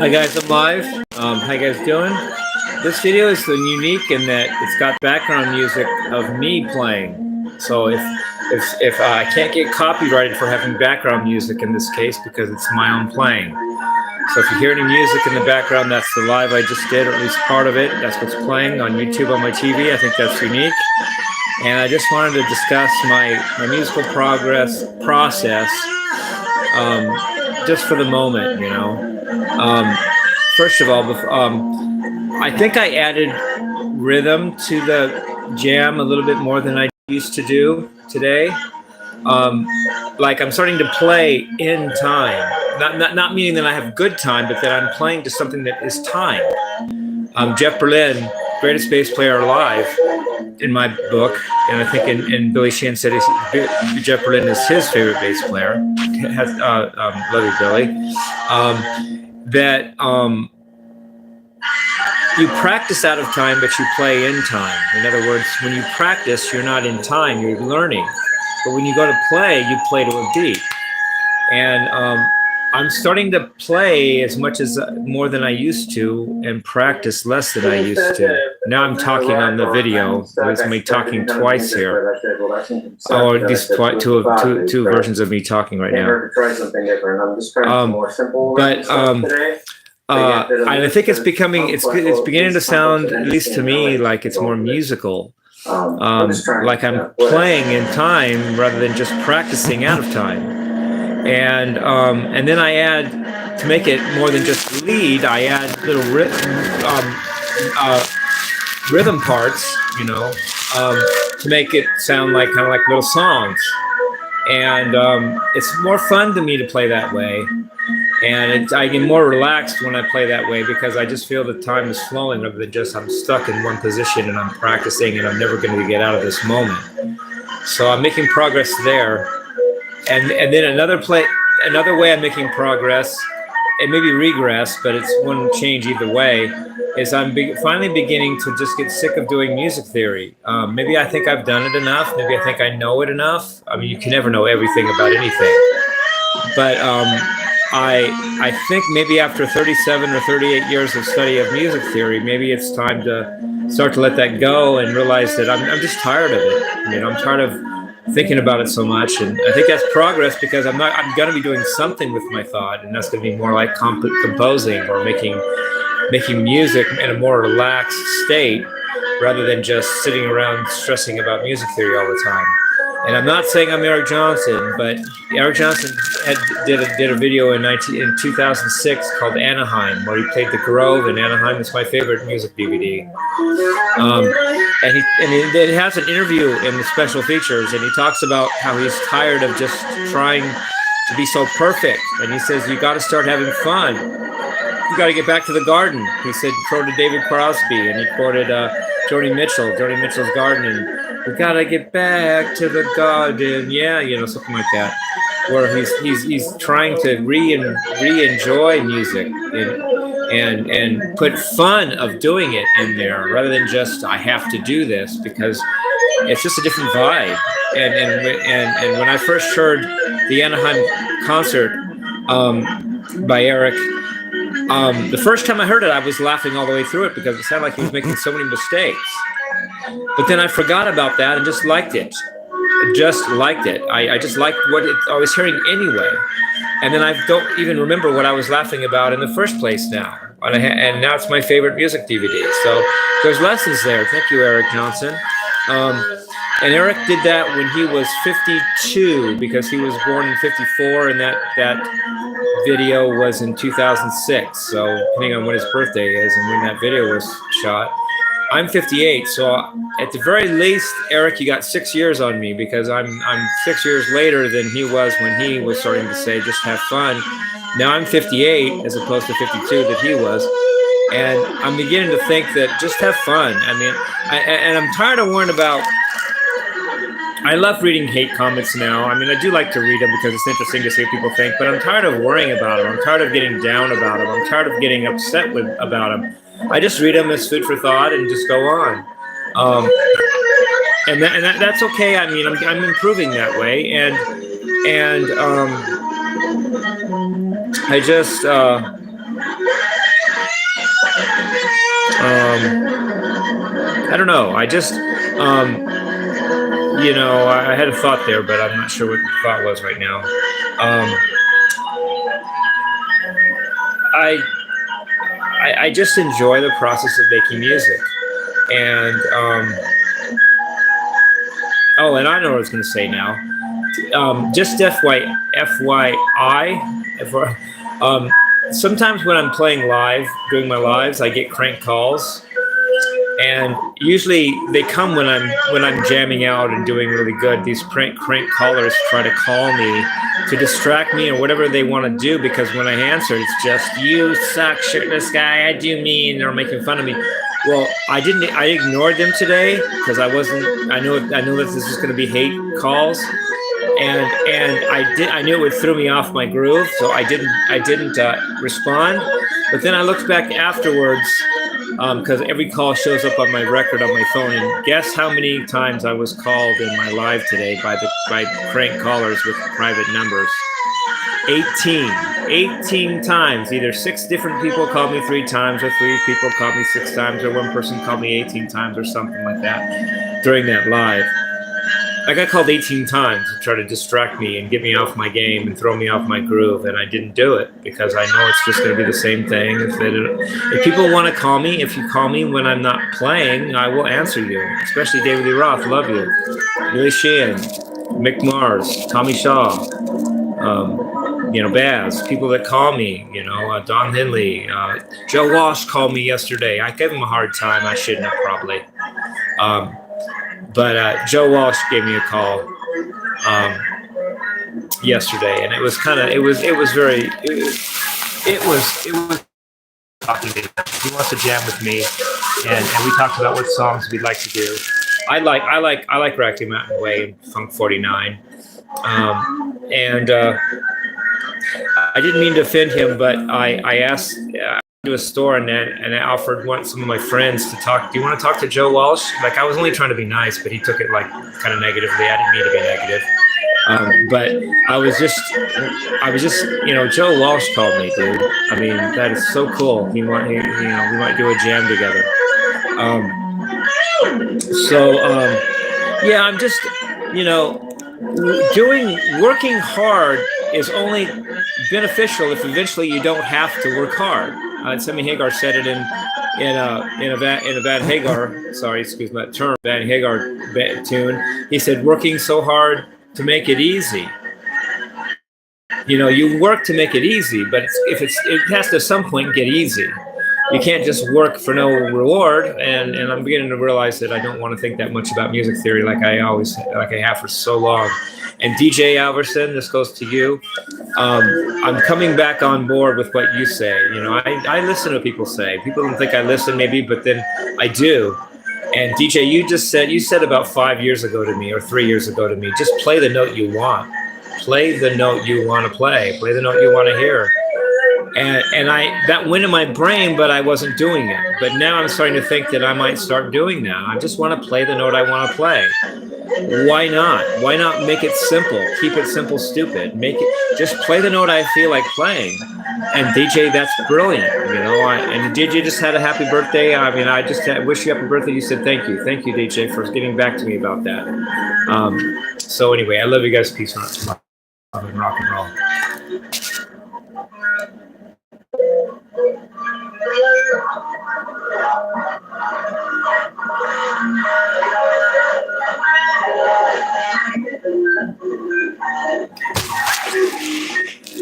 Hi guys, I'm live. How you guys doing? This video is unique in that it's got background music of me playing. So if I can't get copyrighted for having background music in this case because it's my own playing. So if you hear any music in the background, that's the live I just did, or at least part of it. That's what's playing on YouTube on my TV. I think that's unique. And I just wanted to discuss my musical process, just for the moment, you know. First of all, I think I added rhythm to the jam a little bit more than I used to do today. Like I'm starting to play in time, not meaning that I have good time, but that I'm playing to something that is time. Jeff Berlin, greatest bass player alive, in my book, and I think in Billy Sheehan said Jeff Berlin is his favorite bass player. Love you, Billy. You practice out of time, but you play in time. In other words, when you practice, you're not in time, you're learning. But when you go to play, you play to a beat. And I'm starting to play as much as more than I used to, and practice less than I used to. Now I'm talking on the video. There's me talking twice here. Oh, these two versions of me talking right now. I think it's beginning to sound, at least to me, like it's more musical. Like I'm playing in time rather than just practicing out of time. And then I add, to make it more than just lead, I add little rhythm parts, you know, to make it sound like kind of like little songs. And it's more fun to me to play that way. And I get more relaxed when I play that way because I just feel the time is flowing rather than just I'm stuck in one position and I'm practicing and I'm never going to get out of this moment. So I'm making progress there. And then another way I'm making progress, it may be regress, but it's one change either way, is I'm finally beginning to just get sick of doing music theory. Maybe I think I've done it enough. Maybe I think I know it enough. I mean, you can never know everything about anything. But I think maybe after 37 or 38 years of study of music theory, maybe it's time to start to let that go and realize that I'm just tired of it. You know, I'm tired of thinking about it so much, and I think that's progress because I'm going to be doing something with my thought, and that's going to be more like composing or making music in a more relaxed state rather than just sitting around stressing about music theory all the time. And I'm not saying I'm Eric Johnson, but Eric Johnson did a video in 2006 called Anaheim, where he played the Grove, and Anaheim is my favorite music DVD. And it has an interview in the special features, and he talks about how he's tired of just trying to be so perfect. And he says, you got to start having fun. You got to get back to the garden. He said, quoted David Crosby, and he quoted Joni Mitchell's Garden, and we gotta get back to the garden, yeah, you know, something like that, where he's trying to re-enjoy music and put fun of doing it in there rather than just I have to do this, because it's just a different vibe. And when I first heard the Anaheim concert by Eric, the first time I heard it, I was laughing all the way through it because it sounded like he was making so many mistakes. But then I forgot about that and just liked it. I just liked what I was hearing anyway. And then I don't even remember what I was laughing about in the first place now. And now it's my favorite music DVD. So there's lessons there. Thank you, Eric Johnson. And Eric did that when he was 52 because he was born in 54, and that video was in 2006. So depending on when his birthday is and when that video was shot. I'm 58, so at the very least, Eric, you got 6 years on me because I'm 6 years later than he was when he was starting to say, just have fun. Now I'm 58 as opposed to 52 that he was. And I'm beginning to think that just have fun. I mean, and I'm tired of worrying about, I love reading hate comments now. I mean, I do like to read them because it's interesting to see what people think, but I'm tired of worrying about them. I'm tired of getting down about them. I'm tired of getting upset about them. I just read them as food for thought and just go on. And that's okay. I mean, I'm improving that way. And I just, I don't know. I just, you know, I had a thought there, but I'm not sure what the thought was right now. I I just enjoy the process of making music, and oh, and I know what I was going to say now. Just FYI, sometimes when I'm playing live, doing my lives, I get crank calls, and usually they come when I'm jamming out and doing really good. These crank callers try to call me to distract me or whatever they want to do, because when I answer, it's just, "You suck, shirtless guy. I do mean," they're making fun of me. Well, I didn't. I ignored them today because I wasn't. I know that this is going to be hate calls, and I knew it would throw me off my groove, so I didn't respond. But then I looked back afterwards, because every call shows up on my record on my phone, and guess how many times I was called in my live today by crank callers with private numbers? 18 times. Either 6 different people called me 3 times, or 3 people called me 6 times, or 1 person called me 18 times, or something like that during that live. I got called 18 times to try to distract me and get me off my game and throw me off my groove, and I didn't do it because I know it's just going to be the same thing. If people want to call me, if you call me when I'm not playing, I will answer you, especially David Lee Roth, love you, Billy Sheehan, Mick Mars, Tommy Shaw, you know, Baz, people that call me, you know, Don Henley, Joe Walsh called me yesterday. I gave him a hard time. I shouldn't have, probably. But Joe Walsh gave me a call yesterday, and it was talking to me. He wants to jam with me, and we talked about what songs we'd like to do. I like Rocky Mountain Way and Funk 49, and I didn't mean to offend him, but I asked to a store and I offered some of my friends to talk. Do you want to talk to Joe Walsh? Like, I was only trying to be nice, but he took it like kind of negatively. I didn't mean to be negative. But I was just, you know, Joe Walsh called me, dude. I mean, that is so cool. We might do a jam together. Yeah, I'm just, you know, working hard is only beneficial if eventually you don't have to work hard. Sammy Hagar said it in a Van Hagar, sorry, excuse my term, Van Hagar tune. He said, "Working so hard to make it easy." You know, you work to make it easy, but it has to at some point get easy. You can't just work for no reward. And I'm beginning to realize that I don't want to think that much about music theory like I have for so long. And DJ Alverson, this goes to you. I'm coming back on board with what you say. You know, I listen to what people say. People don't think I listen, maybe, but then I do. And DJ, you said about 5 years ago to me, or 3 years ago to me, just play the note you want. Play the note you want to play. Play the note you want to hear. And that went in my brain, but I wasn't doing it. But now I'm starting to think that I might start doing that. I just want to play the note I want to play. Why not? Why not make it simple? Keep it simple, stupid. Just play the note I feel like playing. And DJ, that's brilliant. You know, and DJ just had a happy birthday. I mean, I just wish you happy birthday. You said thank you, DJ, for getting back to me about that. So anyway, I love you guys. Peace and love and rock and roll.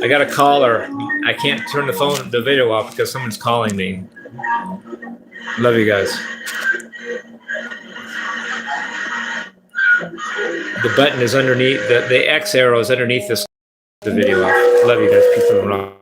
I got a caller. I can't turn the video off because someone's calling me. Love you guys. The button is underneath, the X arrow is underneath the video off. Love you guys. Peace and rock.